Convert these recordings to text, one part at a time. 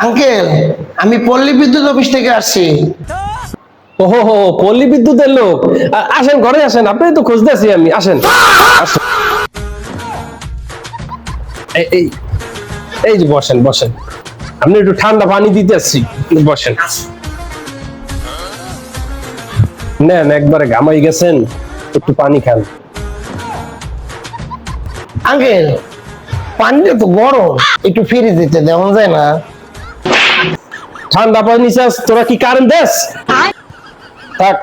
Uncle, আমি পল্লী বিদ্যুৎ অফিস থেকে আসছি। ওহো, পল্লী বিদ্যুতের লোক। আসেন, ঘরে আসেন, আপনি তো খুঁজতেছি আমি। আসেন আসেন। এই এই যে বসেন বসেন, আপনি একটু ঠান্ডা পানি দিতে আসছি, বসেন। নেন, একবারে ঘামাই গেছেন, একটু পানি খান। আঙ্কেল, পানিটা তো গরম, একটু ফ্রিজ দিতে দেওয়া যায় না? ঠান্ডা পানি চাস? তোরা কি কারেন্ট দেস? থাক,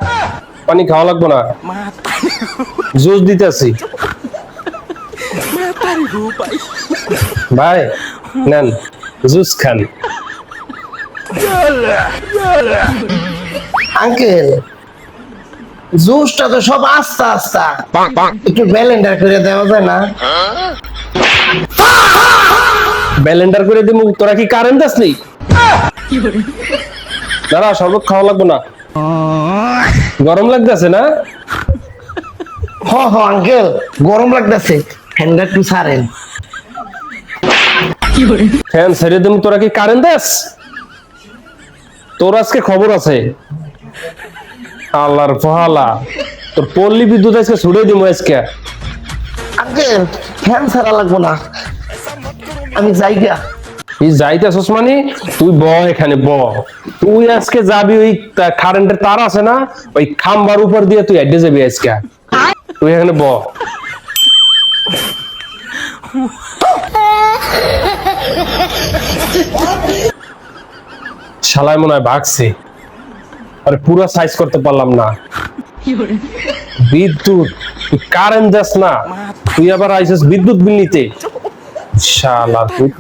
পানি খাওয়া লাগবো না, জুস দিতেছি। ভাই নেন, জুস খান। আঙ্কেল, জুসটা তো সব আস্তা আস্তা, একটু ব্লেন্ডার করে দেওয়া যায় না? ব্লেন্ডার করে দিমু, তোরা কি কারেন্ট দেস নি? দাঁড়া, শরবত খাওয়া লাগবো না, গরম লাগতেছে না? হ আঙ্কেল, গরম লাগতেছে, ফ্যানটা একটু ছাড়েন। ফ্যান ছেড়ে দিমু, তোরা কি কারেন্ট দেস? তোর আজকে খবর আছে। আল্লাহর ফহালা, তোর পল্লী বিদ্যুৎ আজকে ছুড়ে দিমু আজকে। আঙ্কেল, ফ্যান ছাড়া লাগবো না, আমি যাইগা। তুই যাইতেছস মানে? তুই ব, এখানে ব। তুই আজকে যাবি ওই কারেন্টের তার আছে না, ওই খাম্বার উপর দিয়ে তুই হেঁটে যাবি আজকে। তুই এখানে ব। শালায় মনে হয় ভাগছে, আরে পুরো সাইজ করতে পারলাম না। বিদ্যুৎ, তুই কারেন্ট যাস না, তুই আবার আইসিস বিদ্যুৎ বিল নিতে। শালা তুই।